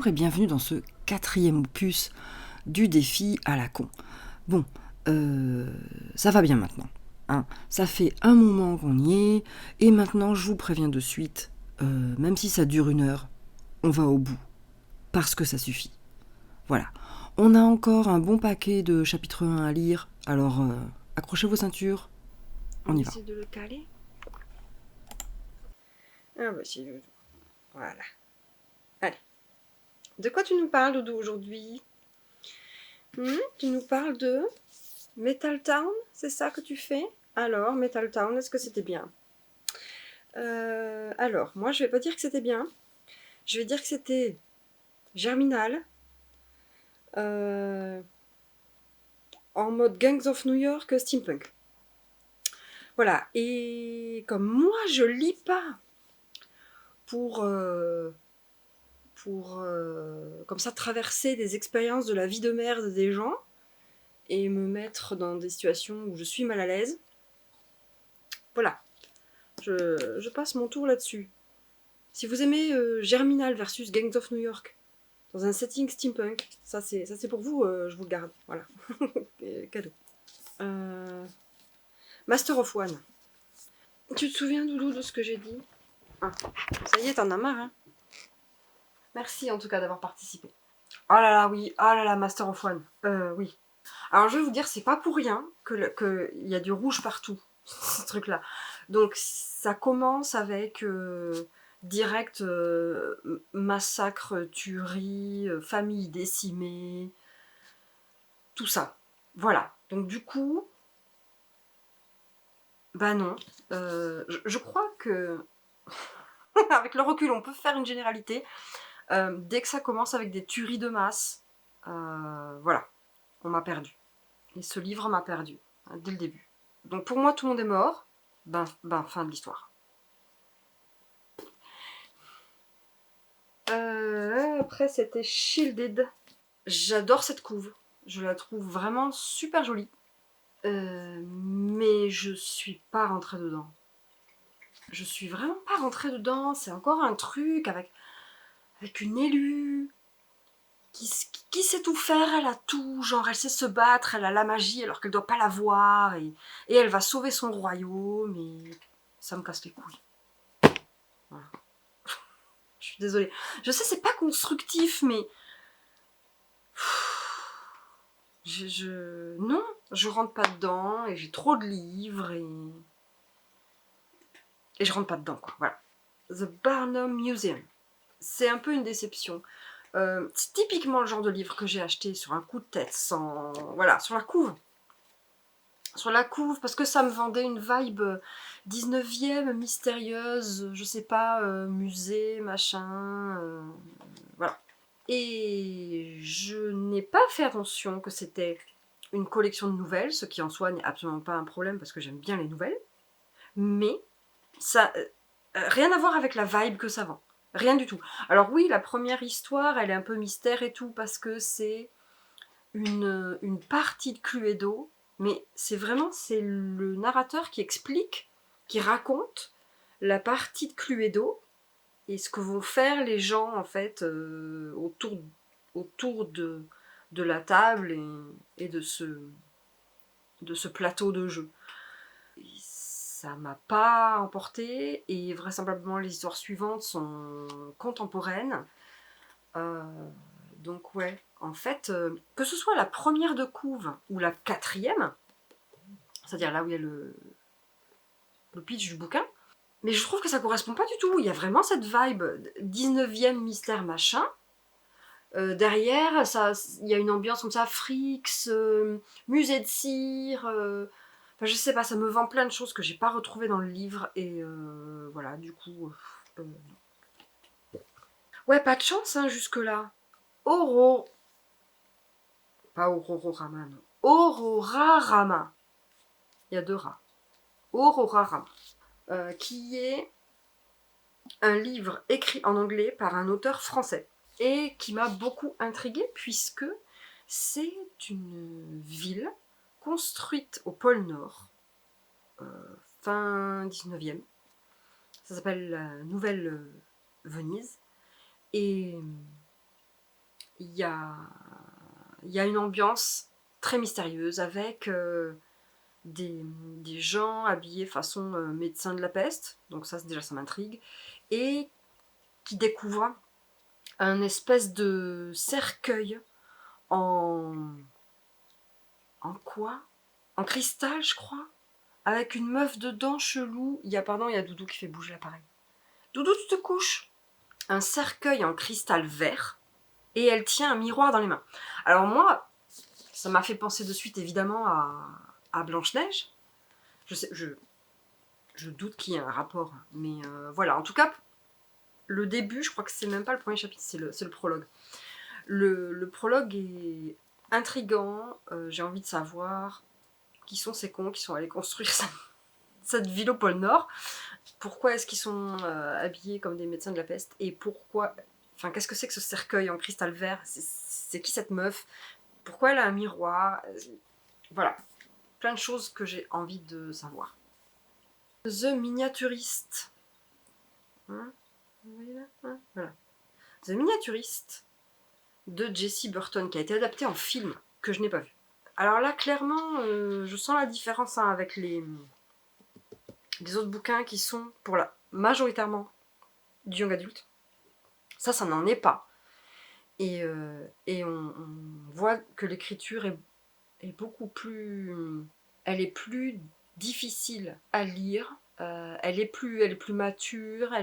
Bonjour et bienvenue dans ce 4e opus du défi à la con. Bon, ça va bien maintenant. Hein. Ça fait un moment qu'on y est, et maintenant je vous préviens de suite, même si ça dure 1 heure, on va au bout. Parce que ça suffit. Voilà. On a encore un bon paquet de chapitre 1 à lire, alors accrochez vos ceintures, on y va. Essaie de le caler. Ah bah si, Doudou. Voilà. Allez. De quoi tu nous parles, Doudou, aujourd'hui? Tu nous parles de Metal Town? C'est ça que tu fais? Alors, Metal Town, est-ce que c'était bien? Alors, moi, je vais pas dire que c'était bien. Je vais dire que c'était germinal. En mode Gangs of New York steampunk. Voilà. Et comme moi, je lis pas pour comme ça traverser des expériences de la vie de merde des gens et me mettre dans des situations où je suis mal à l'aise. Voilà, je passe mon tour là-dessus. Si vous aimez Germinal versus Gangs of New York dans un setting steampunk, ça c'est pour vous, je vous le garde. Voilà, cadeau. Master of One. Tu te souviens, Doudou, de ce que j'ai dit? Ah, ça y est, t'en as marre, hein? Merci en tout cas d'avoir participé. Oh là là, oui, oh là là, Master of One. Oui. Alors je vais vous dire, c'est pas pour rien que y a du rouge partout, ce truc-là. Donc ça commence avec direct massacre, tuerie, famille décimée, tout ça. Voilà. Donc du coup, bah non. Je crois que avec le recul, on peut faire une généralité. Dès que ça commence avec des tueries de masse, voilà, on m'a perdu. Et ce livre m'a perdu, dès le début. Donc pour moi, tout le monde est mort. Ben fin de l'histoire. Après, c'était Shielded. J'adore cette couve. Je la trouve vraiment super jolie. Mais je suis pas rentrée dedans. Je suis vraiment pas rentrée dedans. C'est encore un truc avec une élue qui sait tout faire. Elle a tout. Genre, elle sait se battre. Elle a la magie alors qu'elle doit pas l'avoir. Et elle va sauver son royaume. Et ça me casse les couilles. Voilà. Je suis désolée. Je sais, c'est pas constructif, mais non, je rentre pas dedans et j'ai trop de livres et je rentre pas dedans, quoi. Voilà. The Barnum Museum. C'est un peu une déception. C'est typiquement le genre de livre que j'ai acheté sur un coup de tête, sans. Voilà, sur la couve. Sur la couve, parce que ça me vendait une vibe 19e, mystérieuse, je sais pas, musée, machin. Voilà. Et je n'ai pas fait attention que c'était une collection de nouvelles, ce qui en soi n'est absolument pas un problème parce que j'aime bien les nouvelles. Mais ça rien à voir avec la vibe que ça vend. Rien du tout. Alors oui, la première histoire, elle est un peu mystère et tout parce que c'est une partie de Cluedo, mais c'est le narrateur qui explique, qui raconte la partie de Cluedo et ce que vont faire les gens en fait autour de la table et de ce plateau de jeu. Et ça m'a pas emporté et vraisemblablement les histoires suivantes sont contemporaines. Donc ouais, en fait, que ce soit la première de couve ou la 4e, c'est-à-dire là où il y a le pitch du bouquin, mais je trouve que ça correspond pas du tout. Il y a vraiment cette vibe 19e mystère machin. Derrière, il y a une ambiance comme ça, frics, musée de cire. Enfin, je sais pas, ça me vend plein de choses que j'ai pas retrouvées dans le livre. Et voilà, du coup. Ouais, pas de chance, hein, jusque-là. Oro. Pas Aurorama, non. Aurorarama. Il y a 2 rats. Aurorarama. Qui est un livre écrit en anglais par un auteur français. Et qui m'a beaucoup intriguée puisque c'est une ville construite au pôle Nord, fin 19e. Ça s'appelle la Nouvelle Venise. Et il y a une ambiance très mystérieuse avec des gens habillés façon médecin de la peste, donc ça déjà ça m'intrigue, et qui découvrent un espèce de cercueil en quoi? En cristal, je crois, avec une meuf dedans chelou. Il y a Doudou qui fait bouger l'appareil. Doudou, tu te couches. Un cercueil en cristal vert et elle tient un miroir dans les mains. Alors moi, ça m'a fait penser de suite évidemment à Blanche-Neige. Je doute qu'il y ait un rapport, mais voilà. En tout cas, le début, je crois que c'est même pas le premier chapitre, c'est le prologue. Le prologue est intriguant. J'ai envie de savoir qui sont ces cons qui sont allés construire cette ville au pôle Nord. Pourquoi est-ce qu'ils sont habillés comme des médecins de la peste? Et pourquoi... Enfin, qu'est-ce que c'est que ce cercueil en cristal vert? C'est qui cette meuf? Pourquoi elle a un miroir? Voilà. Plein de choses que j'ai envie de savoir. The Miniaturiste. Hein, vous voyez là, hein, voilà. The Miniaturiste de Jessie Burton, qui a été adapté en film, que je n'ai pas vu. Alors là, clairement, je sens la différence avec les autres bouquins qui sont pour majoritairement du young adulte. Ça n'en est pas. Et on voit que l'écriture est beaucoup plus... Elle est plus difficile à lire. Elle est plus mature.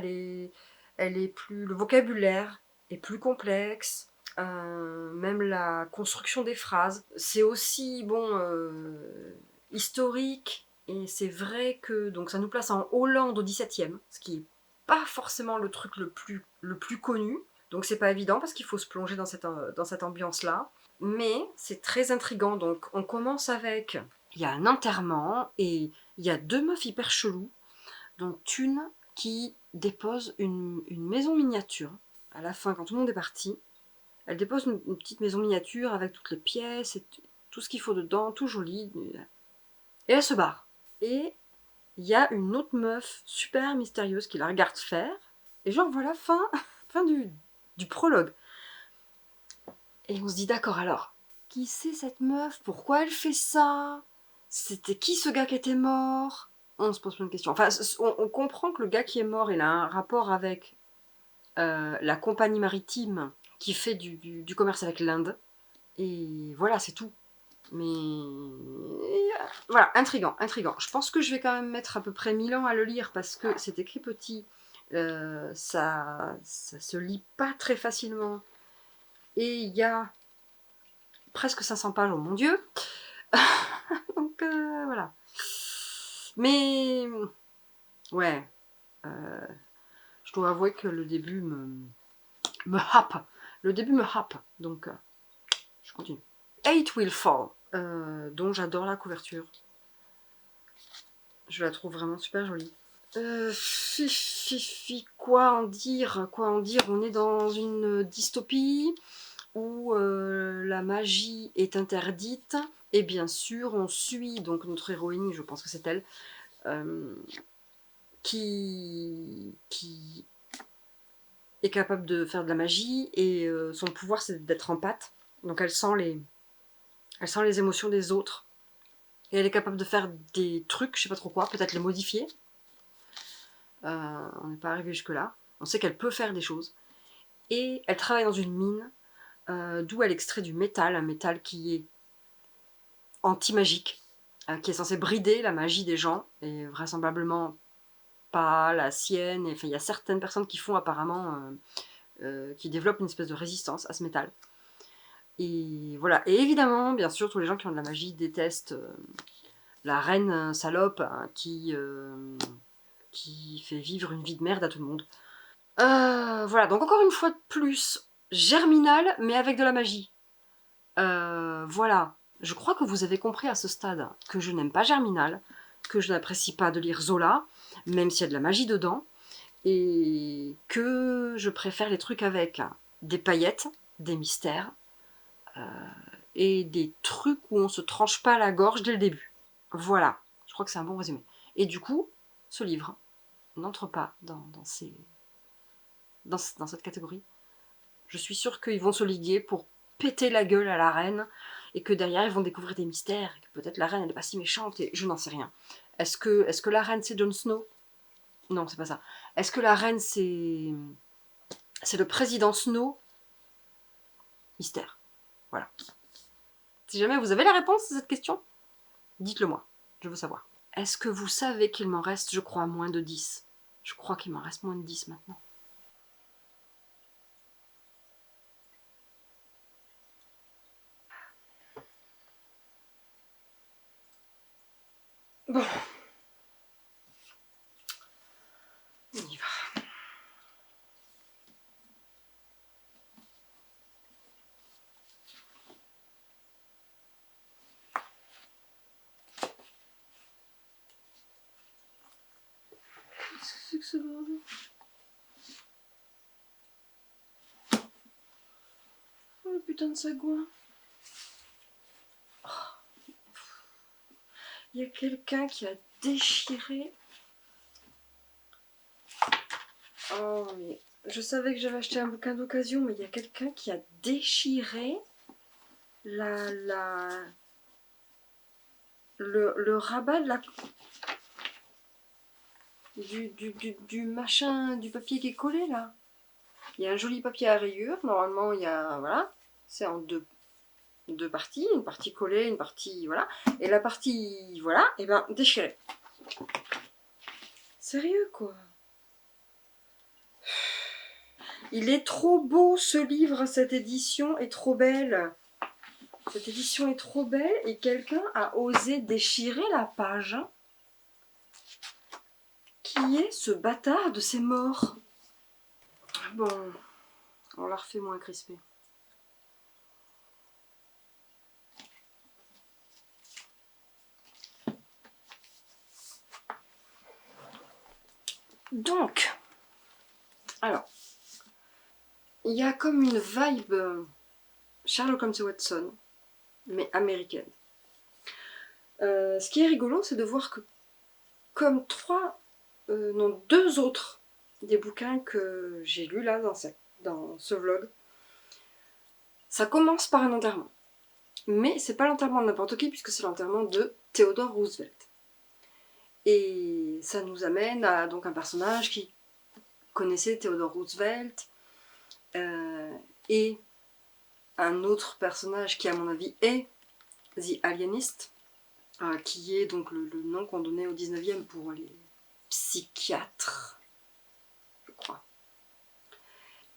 Le vocabulaire est plus complexe. Même la construction des phrases. C'est aussi, historique. Et c'est vrai que donc ça nous place en Hollande au XVIIe, ce qui est pas forcément le truc le plus connu. Donc c'est pas évident parce qu'il faut se plonger dans cette ambiance-là. Mais c'est très intriguant. Donc on commence avec... Il y a un enterrement et il y a deux meufs hyper cheloues. Donc une qui dépose une maison miniature. À la fin, quand tout le monde est parti, elle dépose une petite maison miniature avec toutes les pièces et tout ce qu'il faut dedans, tout joli. Et elle se barre. Et il y a une autre meuf super mystérieuse qui la regarde faire. Et genre voilà, fin du prologue. Et on se dit d'accord alors, qui c'est cette meuf? Pourquoi elle fait ça? C'était qui ce gars qui était mort? On se pose plein de questions. Enfin, on comprend que le gars qui est mort, il a un rapport avec la compagnie maritime qui fait du commerce avec l'Inde. Et voilà, c'est tout. Mais voilà, intriguant. Je pense que je vais quand même mettre à peu près 1000 ans à le lire parce que c'est écrit petit. Ça se lit pas très facilement. Et il y a presque 500 pages, oh mon Dieu. Donc voilà. Mais ouais, je dois avouer que le début me happe. Le début me happe. Donc je continue. Eight Will Fall, dont j'adore la couverture. Je la trouve vraiment super jolie. Quoi en dire? On est dans une dystopie où la magie est interdite. Et bien sûr, on suit donc notre héroïne, je pense que c'est elle, qui est capable de faire de la magie. Et son pouvoir, c'est d'être en pâte. Donc elle sent les émotions des autres. Et elle est capable de faire des trucs, je sais pas trop quoi, peut-être les modifier. On n'est pas arrivé jusque-là. On sait qu'elle peut faire des choses. Et elle travaille dans une mine, d'où elle extrait du métal, un métal qui est anti-magique, qui est censé brider la magie des gens, et vraisemblablement pas la sienne. Enfin, il y a certaines personnes qui font apparemment, qui développent une espèce de résistance à ce métal. Et voilà. Et évidemment, bien sûr, tous les gens qui ont de la magie détestent la reine salope, hein, qui fait vivre une vie de merde à tout le monde. Voilà, donc encore une fois de plus, Germinal, mais avec de la magie. Voilà. Je crois que vous avez compris à ce stade que je n'aime pas Germinal, que je n'apprécie pas de lire Zola, même s'il y a de la magie dedans, et que je préfère les trucs avec des paillettes, des mystères, et des trucs où on se tranche pas la gorge dès le début. Voilà, je crois que c'est un bon résumé. Et du coup, ce livre n'entre pas dans cette catégorie. Je suis sûre qu'ils vont se liguer pour péter la gueule à la reine, et que derrière ils vont découvrir des mystères, et que peut-être la reine elle est pas si méchante, et je n'en sais rien. Est-ce que la reine c'est Jon Snow? Non, c'est pas ça. Est-ce que la reine c'est le président Snow? Mystère. Voilà. Si jamais vous avez la réponse à cette question, dites-le moi, je veux savoir. Est-ce que vous savez qu'il m'en reste, je crois, moins de 10? Je crois qu'il m'en reste moins de 10 maintenant. Bon. On y va. Qu'est-ce que c'est que ce bordel? Oh le putain de sagouin. Il y a quelqu'un qui a déchiré. Oh mais je savais que j'avais acheté un bouquin d'occasion, mais il y a quelqu'un qui a déchiré le rabat de la du machin, du papier qui est collé là. Il y a un joli papier à rayures, normalement il y a, voilà, c'est en deux parties, une partie collée, une partie, voilà, et la partie, voilà, et ben déchirée. Sérieux quoi. Il est trop beau ce livre, cette édition est trop belle. Cette édition est trop belle et quelqu'un a osé déchirer la page. Qui est ce bâtard de ces morts? Bon, on la refait moins crispée. Donc, alors, il y a comme une vibe Sherlock Holmes et Watson, mais américaine. Ce qui est rigolo, c'est de voir que comme deux autres des bouquins que j'ai lus là dans ce vlog, ça commence par un enterrement. Mais c'est pas l'enterrement de n'importe qui, puisque c'est l'enterrement de Theodore Roosevelt. Et ça nous amène à donc un personnage qui connaissait Theodore Roosevelt, et un autre personnage qui à mon avis est The Alienist, qui est donc le nom qu'on donnait au 19e pour les psychiatres, je crois.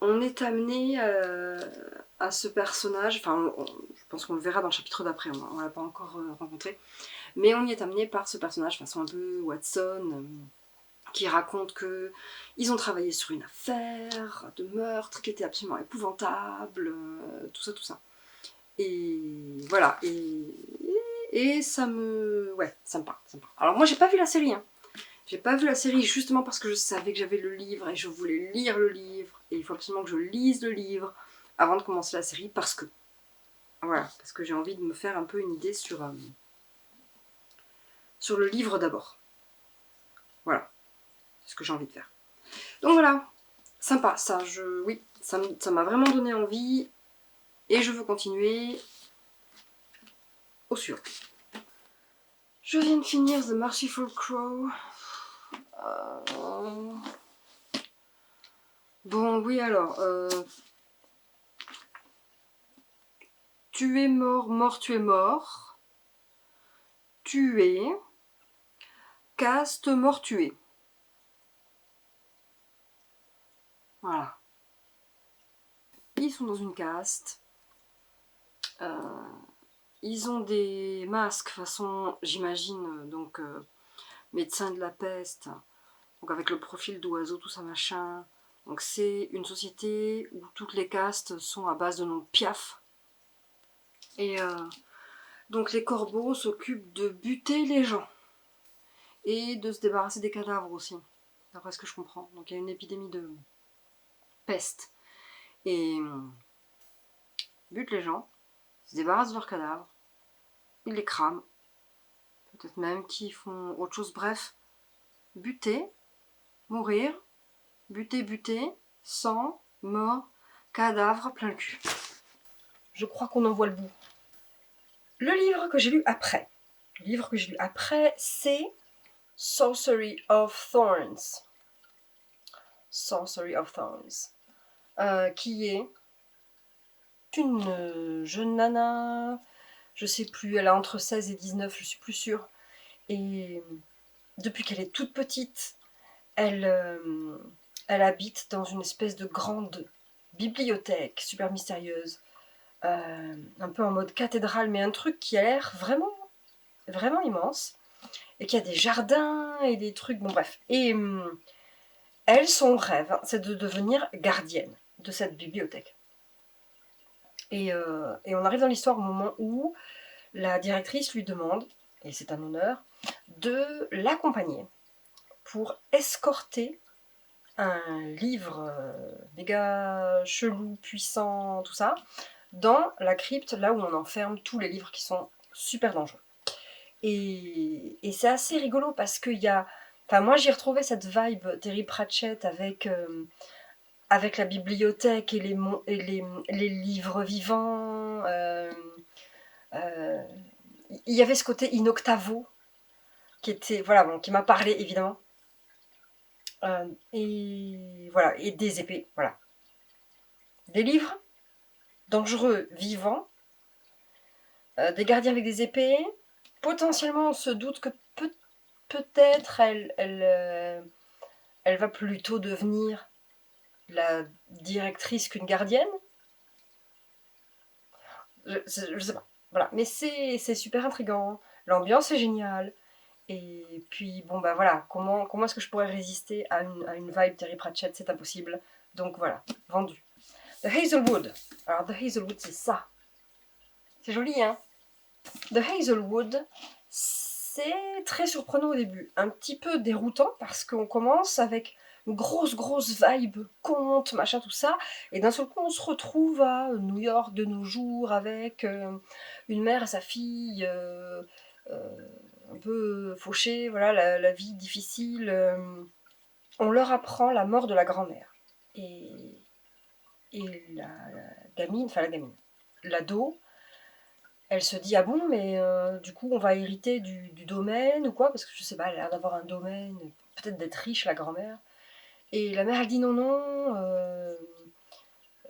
On est amené à ce personnage, enfin je pense qu'on le verra dans le chapitre d'après, on ne l'a pas encore rencontré, mais on y est amené par ce personnage façon un peu Watson, qui raconte que ils ont travaillé sur une affaire de meurtre qui était absolument épouvantable, tout ça. Et voilà, et ça me... ouais, ça me parle. Alors moi j'ai pas vu la série, hein. J'ai pas vu la série justement parce que je savais que j'avais le livre et je voulais lire le livre, et il faut absolument que je lise le livre avant de commencer la série, parce que... voilà, parce que j'ai envie de me faire un peu une idée sur le livre d'abord. Voilà, c'est ce que j'ai envie de faire. Donc voilà, sympa, oui, ça m'a vraiment donné envie, et je veux continuer au sûr. Je viens de finir The Merciful Crow. Bon, oui alors, tu es mort, mort, tu es mort. Tué. Caste, mort, tué. Voilà. Ils sont dans une caste. Ils ont des masques façon, j'imagine, donc médecin de la peste, donc avec le profil d'oiseau, tout ça machin. Donc c'est une société où toutes les castes sont à base de noms de piaf. Et donc les corbeaux s'occupent de buter les gens. Et de se débarrasser des cadavres aussi, d'après ce que je comprends. Donc il y a une épidémie de peste. Et butent les gens, se débarrassent de leurs cadavres, ils les crament, peut-être même qu'ils font autre chose, bref, buter, mourir, buter, sang, mort, cadavre, plein le cul. Je crois qu'on en voit le bout. Le livre que j'ai lu après, c'est Sorcery of Thorns. Sorcery of Thorns. Qui est une jeune nana, je sais plus, elle a entre 16 et 19, je suis plus sûre. Et depuis qu'elle est toute petite, elle habite dans une espèce de grande bibliothèque super mystérieuse, un peu en mode cathédrale, mais un truc qui a l'air vraiment, vraiment immense, et qui a des jardins et des trucs, bon bref. Et elle, son rêve, c'est de devenir gardienne de cette bibliothèque. Et on arrive dans l'histoire au moment où la directrice lui demande, et c'est un honneur, de l'accompagner pour escorter un livre méga chelou, puissant, tout ça, dans la crypte, là où on enferme tous les livres qui sont super dangereux. Et c'est assez rigolo parce qu'il y a... Enfin, moi, j'ai retrouvé cette vibe Terry Pratchett avec la bibliothèque et les livres vivants. Il y avait ce côté in octavo qui était... Voilà, bon, qui m'a parlé, évidemment. Et voilà, et des épées, voilà. Des livres dangereux, vivants, des gardiens avec des épées. Potentiellement, on se doute que peut-être elle va plutôt devenir la directrice qu'une gardienne. Je sais pas. Voilà. Mais c'est super intriguant. L'ambiance est géniale. Et puis, bon, bah voilà, comment est-ce que je pourrais résister à une vibe Terry Pratchett? C'est impossible. Donc voilà, vendu. The Hazelwood. Alors, The Hazelwood, c'est ça. C'est joli, hein? The Hazelwood, c'est très surprenant au début. Un petit peu déroutant parce qu'on commence avec une grosse vibe, conte, machin, tout ça. Et d'un seul coup, on se retrouve à New York de nos jours avec une mère et sa fille un peu fauchées, voilà, la vie difficile. On leur apprend la mort de la grand-mère. Et la gamine, l'ado, elle se dit ah bon mais du coup on va hériter du domaine ou quoi parce que je sais pas, elle a l'air d'avoir un domaine, peut-être d'être riche la grand-mère. Et la mère elle dit non,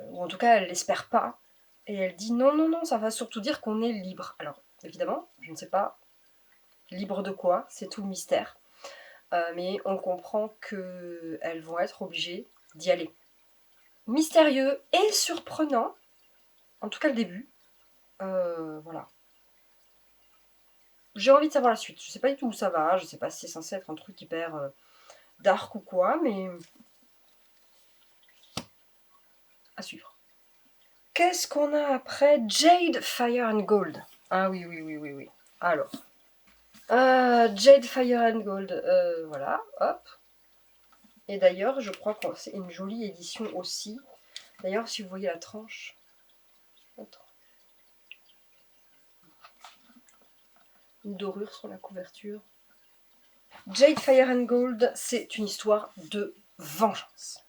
ou en tout cas elle l'espère pas. Et elle dit non, ça va surtout dire qu'on est libre. Alors évidemment, je ne sais pas libre de quoi, c'est tout le mystère. Mais on comprend qu'elles vont être obligées d'y aller. Mystérieux et surprenant, en tout cas le début. Voilà. J'ai envie de savoir la suite. Je sais pas du tout où ça va, je sais pas si c'est censé être un truc hyper dark ou quoi, mais à suivre. Qu'est-ce qu'on a après? Jade, Fire and Gold. Ah oui. Alors. Jade, Fire and Gold. Voilà, hop. Et d'ailleurs, je crois que c'est une jolie édition aussi. D'ailleurs, si vous voyez la tranche. Une dorure sur la couverture. Jade, Fire and Gold, c'est une histoire de vengeance.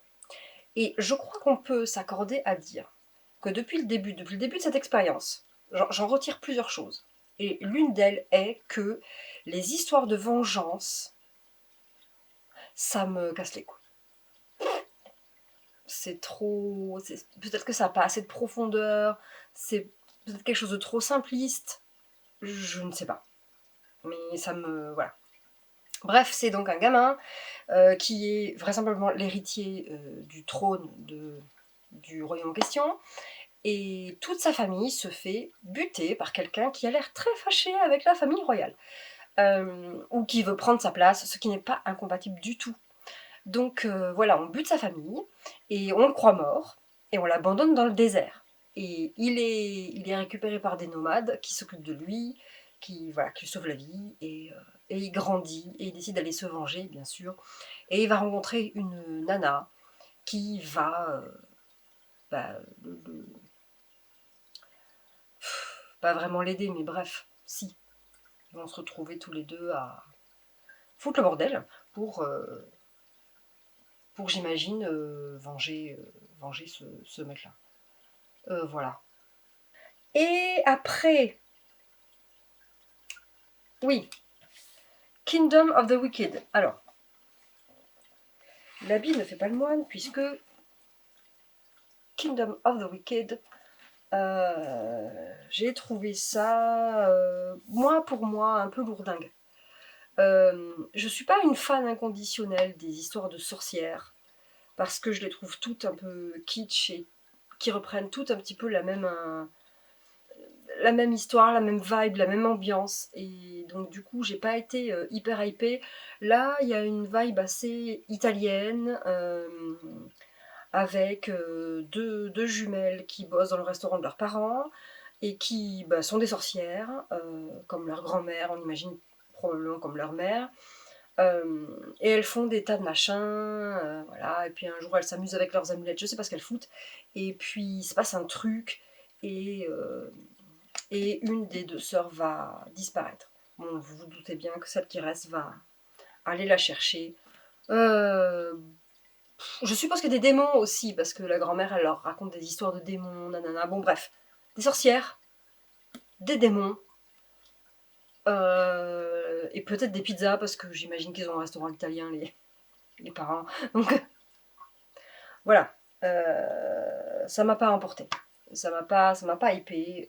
Et je crois qu'on peut s'accorder à dire que depuis le début de cette expérience, j'en retire plusieurs choses. Et l'une d'elles est que les histoires de vengeance, ça me casse les couilles. C'est trop... Peut-être que ça n'a pas assez de profondeur, c'est peut-être quelque chose de trop simpliste, je ne sais pas. Mais ça me... Voilà. Bref, c'est donc un gamin qui est vraisemblablement l'héritier du trône du royaume en question. Et toute sa famille se fait buter par quelqu'un qui a l'air très fâché avec la famille royale. Ou qui veut prendre sa place, ce qui n'est pas incompatible du tout. Donc voilà, on bute sa famille, et on le croit mort, et on l'abandonne dans le désert. Et il est récupéré par des nomades qui s'occupent de lui, qui lui sauvent la vie, et il grandit, et il décide d'aller se venger, bien sûr. Et il va rencontrer une nana qui va... pas vraiment l'aider, mais bref, si. Ils vont se retrouver tous les deux à foutre le bordel pour j'imagine, venger ce mec-là. Voilà. Et après, oui, Kingdom of the Wicked. Alors, l'habit ne fait pas le moine, puisque Kingdom of the Wicked, j'ai trouvé ça, moi pour moi, un peu lourdingue. Je suis pas une fan inconditionnelle des histoires de sorcières, parce que je les trouve toutes un peu kitsch et qui reprennent toutes un petit peu la même histoire, la même vibe, la même ambiance. Et donc du coup, j'ai pas été hyper hypée. Là, il y a une vibe assez italienne, avec deux jumelles qui bossent dans le restaurant de leurs parents et qui sont des sorcières, comme leur grand-mère, on imagine probablement comme leur mère. Et elles font des tas de machins, voilà. Et puis un jour, elles s'amusent avec leurs amulettes, je sais pas ce qu'elles foutent. Et puis il se passe un truc et une des deux sœurs va disparaître. Bon, vous vous doutez bien que celle qui reste va aller la chercher. Euh, je suppose qu'il y a des démons aussi, parce que la grand-mère, elle leur raconte des histoires de démons, nanana. Bon, bref. Des sorcières, des démons, et peut-être des pizzas, parce que j'imagine qu'ils ont un restaurant italien, les parents. Donc, voilà. Ça m'a pas emporté. Ça m'a pas hypé.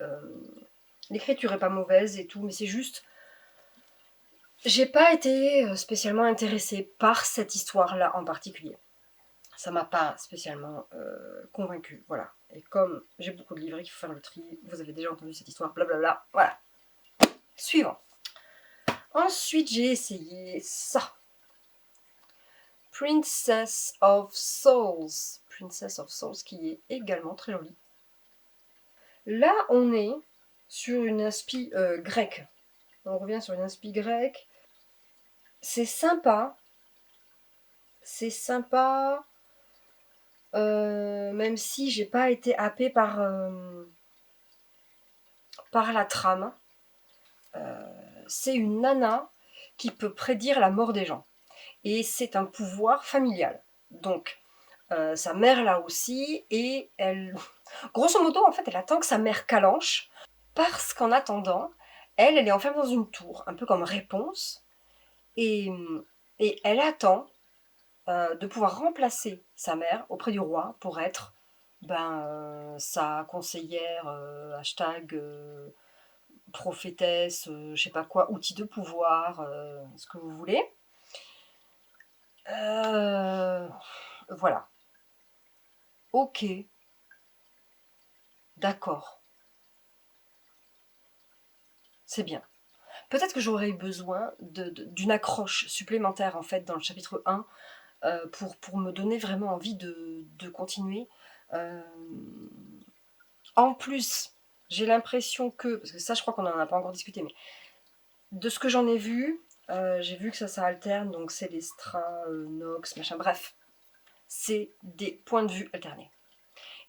L'écriture est pas mauvaise et tout, mais c'est juste. J'ai pas été spécialement intéressée par cette histoire-là en particulier. Ça m'a pas spécialement convaincue, voilà. Et comme j'ai beaucoup de livres et qu'il faut faire le tri, vous avez déjà entendu cette histoire, blablabla, voilà. Suivant. Ensuite, j'ai essayé ça. Princess of Souls. Princess of Souls, qui est également très joli. Là, on est sur une inspi grecque. On revient sur une inspi grecque. C'est sympa. C'est sympa. Même si j'ai pas été happée par la trame. C'est une nana qui peut prédire la mort des gens. Et c'est un pouvoir familial. Donc, sa mère là aussi, et elle... Grosso modo, en fait, elle attend que sa mère calanche, parce qu'en attendant, elle est enfermée dans une tour, un peu comme réponse, et, et elle attend de pouvoir remplacer sa mère auprès du roi pour être sa conseillère, hashtag prophétesse, je sais pas quoi, outil de pouvoir, ce que vous voulez. Voilà. Ok. D'accord. C'est bien. Peut-être que j'aurais eu besoin d'une accroche supplémentaire en fait dans le chapitre 1 pour me donner vraiment envie de continuer. Euh, En plus, j'ai l'impression que, parce que ça je crois qu'on n'en a pas encore discuté, mais de ce que j'en ai vu, j'ai vu que ça alterne, donc Célestra, Nox, machin, bref. C'est des points de vue alternés.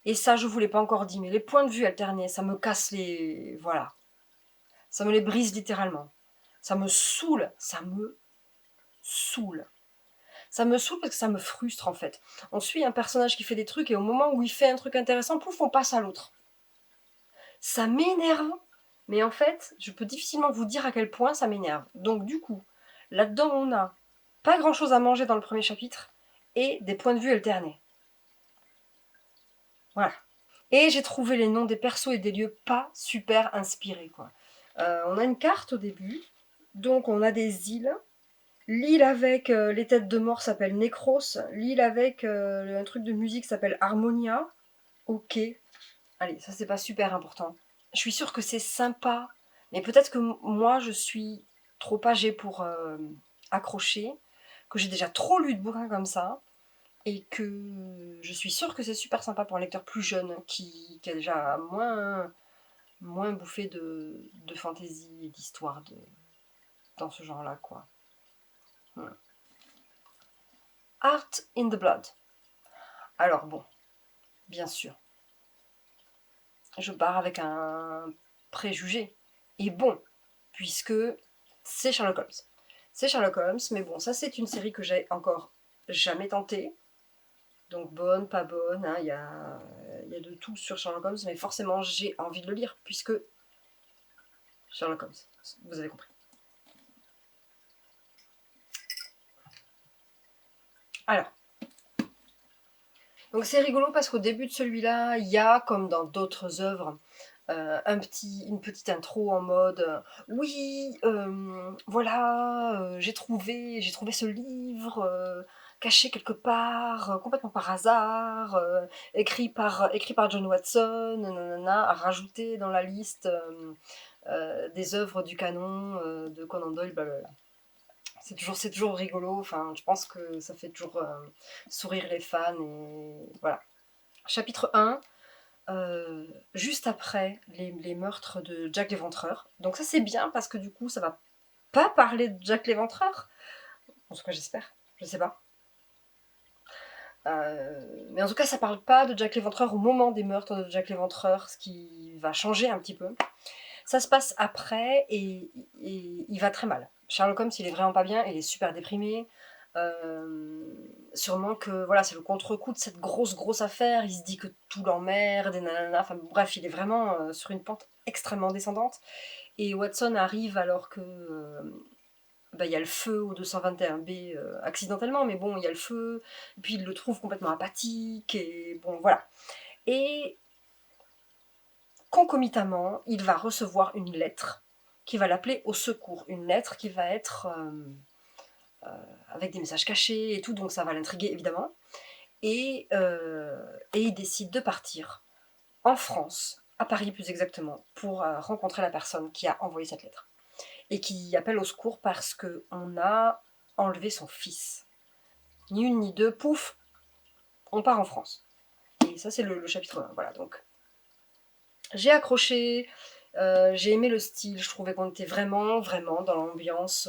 Et ça, je vous l'ai pas encore dit, mais les points de vue alternés, ça me casse les... Voilà. Ça me les brise littéralement. Ça me saoule. Ça me saoule. Ça me saoule parce que ça me frustre en fait. On suit un personnage qui fait des trucs et au moment où il fait un truc intéressant, pouf, on passe à l'autre. Ça m'énerve, mais en fait, je peux difficilement vous dire à quel point ça m'énerve. Donc du coup, là-dedans, on a pas grand-chose à manger dans le premier chapitre et des points de vue alternés. Voilà. Et j'ai trouvé les noms des persos et des lieux pas super inspirés, quoi. On a une carte au début, donc on a des îles. L'île avec les têtes de mort s'appelle Necros. L'île avec un truc de musique s'appelle Harmonia. Ok. Allez, ça c'est pas super important. Je suis sûre que c'est sympa, mais peut-être que moi je suis trop âgée pour accrocher, que j'ai déjà trop lu de bouquins comme ça, et que je suis sûre que c'est super sympa pour un lecteur plus jeune qui a déjà moins bouffé de fantaisie et d'histoire dans ce genre-là, quoi. Art in the Blood. Alors bon, bien sûr, je pars avec un préjugé. Et bon, puisque c'est Sherlock Holmes. C'est Sherlock Holmes, mais bon, ça c'est une série que j'ai encore jamais tentée. Donc bonne, pas bonne, hein, y a de tout sur Sherlock Holmes, mais forcément j'ai envie de le lire, puisque Sherlock Holmes, vous avez compris. Alors, donc c'est rigolo parce qu'au début de celui-là, il y a, comme dans d'autres œuvres, une petite intro en mode oui, voilà, j'ai trouvé ce livre caché quelque part, complètement par hasard, écrit par John Watson, nanana, à rajouter dans la liste des œuvres du canon de Conan Doyle, blablabla. C'est toujours rigolo, enfin, je pense que ça fait toujours sourire les fans, et voilà. Chapitre 1, juste après les meurtres de Jack l'Éventreur. Donc ça c'est bien parce que du coup ça va pas parler de Jack l'Éventreur. En tout cas j'espère, je sais pas. Mais en tout cas ça parle pas de Jack l'Éventreur au moment des meurtres de Jack l'Éventreur, ce qui va changer un petit peu. Ça se passe après et il va très mal. Sherlock Holmes il est vraiment pas bien, il est super déprimé. Sûrement que voilà, c'est le contre-coup de cette grosse affaire, il se dit que tout l'emmerde et nanana, enfin bref, il est vraiment sur une pente extrêmement descendante. Et Watson arrive alors que bah, y a le feu au 221B accidentellement, mais bon, il y a le feu, et puis il le trouve complètement apathique, et bon, voilà. Et concomitamment, il va recevoir une lettre qui va l'appeler au secours, une lettre qui va être avec des messages cachés et tout, donc ça va l'intriguer évidemment. Et il décide de partir en France, à Paris plus exactement, pour rencontrer la personne qui a envoyé cette lettre. Et qui appelle au secours parce qu'on a enlevé son fils. Ni une ni deux, pouf, on part en France. Et ça c'est le chapitre 1, voilà, donc j'ai accroché, j'ai aimé le style, je trouvais qu'on était vraiment dans l'ambiance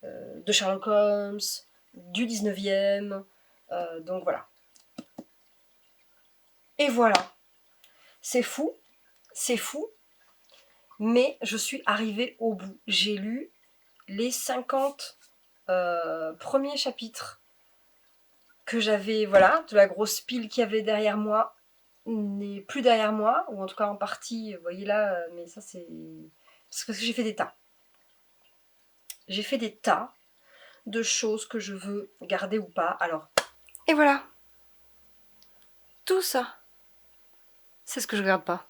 de Sherlock Holmes, du 19e, donc voilà. Et voilà, c'est fou, mais je suis arrivée au bout. J'ai lu les 50 premiers chapitres que j'avais, voilà, de la grosse pile qu'il y avait derrière moi, n'est plus derrière moi, ou en tout cas en partie, vous voyez là, mais ça c'est... Parce que j'ai fait des tas. J'ai fait des tas de choses que je veux garder ou pas, alors... Et voilà, tout ça, c'est ce que je garde pas.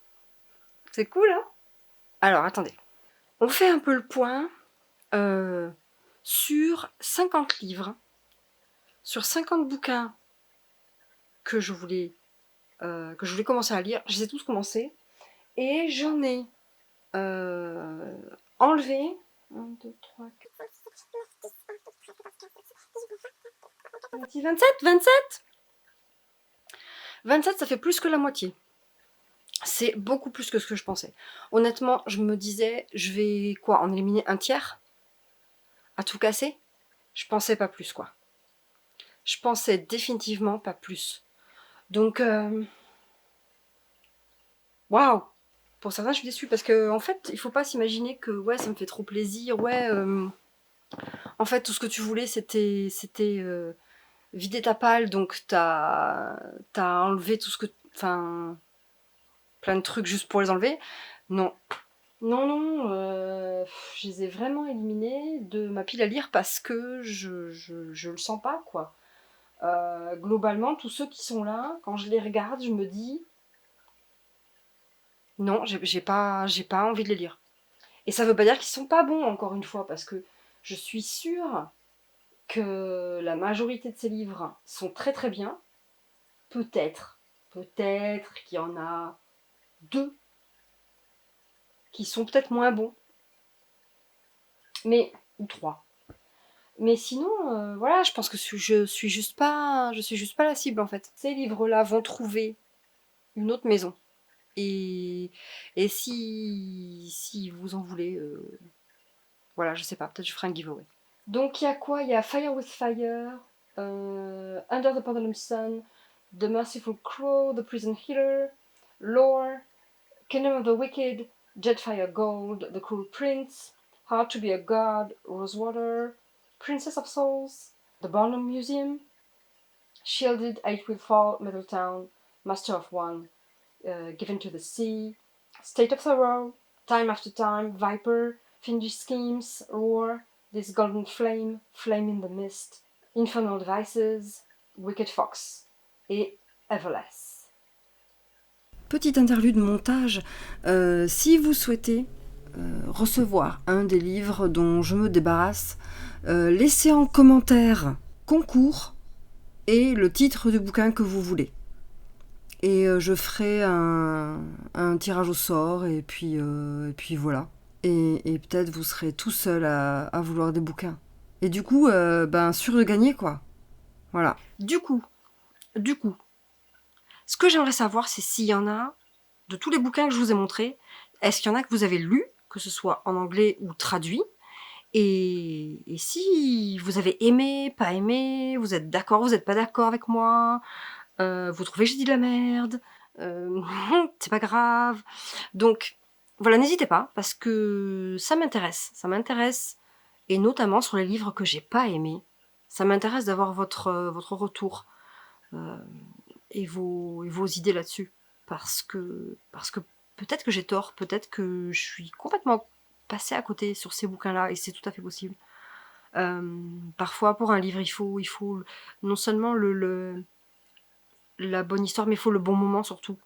C'est cool, hein? Alors, attendez. On fait un peu le point sur 50 livres, sur 50 bouquins que je voulais commencer à lire. Je les ai tous commencés. Et j'en ai enlevé 1, 2, 3, 4, 27. 27, ça fait plus que la moitié. C'est beaucoup plus que ce que je pensais. Honnêtement, je me disais, je vais quoi, en éliminer un tiers à tout casser? Je pensais pas plus, quoi. Je pensais définitivement pas plus. Donc, waouh! Pour certains, je suis déçue parce que, en fait, il faut pas s'imaginer que ouais, ça me fait trop plaisir. Ouais, en fait, tout ce que tu voulais, c'était vider ta palle, donc t'as enlevé tout ce que, enfin, plein de trucs juste pour les enlever. Non, non, je les ai vraiment éliminés de ma pile à lire parce que je le sens pas, quoi. Globalement, tous ceux qui sont là, quand je les regarde, je me dis non, j'ai pas envie de les lire. Et ça veut pas dire qu'ils sont pas bons, encore une fois, parce que je suis sûre que la majorité de ces livres sont très très bien. Peut-être qu'il y en a 2 qui sont peut-être moins bons, mais ou 3. Mais sinon, voilà, je pense que je suis juste pas la cible en fait. Ces livres-là vont trouver une autre maison. Et si vous en voulez, voilà, je sais pas, peut-être je ferai un giveaway. Donc il y a quoi? Il y a Fire with Fire, Under the Pendulum Sun, The Merciful Crow, The Prison Healer, Lore, Kingdom of the Wicked, Jetfire Gold, The Cruel Prince, Hard to be a God, Rosewater, Princess of Souls, The Barnum Museum, Shielded, Eight Will Fall, Middletown, Master of One, Given to the Sea, State of Sorrow, Time After Time, Viper, Fiendish Schemes, Roar, This Golden Flame, Flame in the Mist, Infernal Devices, Wicked Fox et Everless. Petite interlude montage, si vous souhaitez recevoir un des livres dont je me débarrasse, laissez en commentaire concours et le titre du bouquin que vous voulez. Et je ferai un tirage au sort, et puis voilà. Et peut-être vous serez tout seul à vouloir des bouquins. Et du coup, sûr de gagner, quoi. Voilà. Du coup, ce que j'aimerais savoir, c'est s'il y en a, de tous les bouquins que je vous ai montrés, est-ce qu'il y en a que vous avez lus, que ce soit en anglais ou traduit, et si vous avez aimé, pas aimé, vous êtes d'accord, vous n'êtes pas d'accord avec moi, vous trouvez que j'ai dit de la merde, c'est pas grave. Donc, voilà, n'hésitez pas, parce que ça m'intéresse, et notamment sur les livres que j'ai pas aimés. Ça m'intéresse d'avoir votre retour et vos idées là-dessus. Parce que peut-être que j'ai tort, peut-être que je suis complètement passée à côté sur ces bouquins-là, et c'est tout à fait possible. Parfois, pour un livre, il faut non seulement la bonne histoire, mais il faut le bon moment surtout.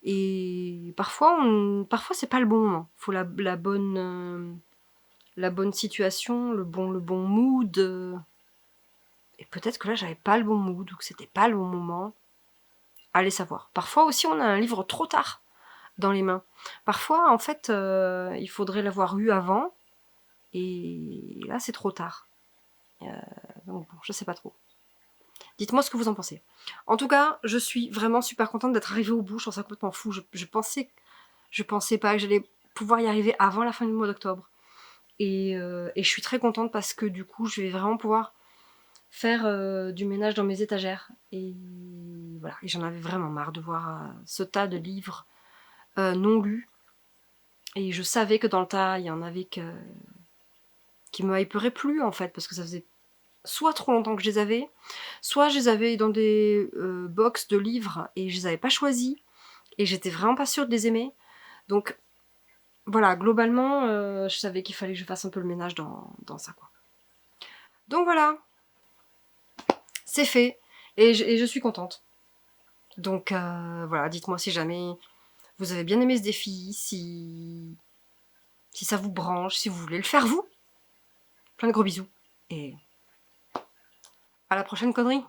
Et parfois c'est pas le bon moment. Il faut la bonne situation, le bon mood. Et peut-être que là, j'avais pas le bon mood, ou que c'était pas le bon moment. Allez savoir. Parfois aussi, on a un livre trop tard dans les mains. Parfois, en fait, il faudrait l'avoir eu avant, et là, c'est trop tard. Donc bon, je sais pas trop. Dites-moi ce que vous en pensez. En tout cas, je suis vraiment super contente d'être arrivée au bout. Je trouve ça complètement fou. Je pensais pas que j'allais pouvoir y arriver avant la fin du mois d'octobre. Et je suis très contente parce que du coup, je vais vraiment pouvoir faire du ménage dans mes étagères. Et voilà. Et j'en avais vraiment marre de voir ce tas de livres non lus. Et je savais que dans le tas, il y en avait qui me hyperaient plus, en fait, parce que ça faisait soit trop longtemps que je les avais, soit je les avais dans des box de livres et je les avais pas choisis, et j'étais vraiment pas sûre de les aimer. Donc voilà, globalement, je savais qu'il fallait que je fasse un peu le ménage dans ça, quoi. Donc voilà, c'est fait, et je suis contente. Donc voilà, dites-moi si jamais vous avez bien aimé ce défi, si ça vous branche, si vous voulez le faire vous. Plein de gros bisous, et à la prochaine connerie.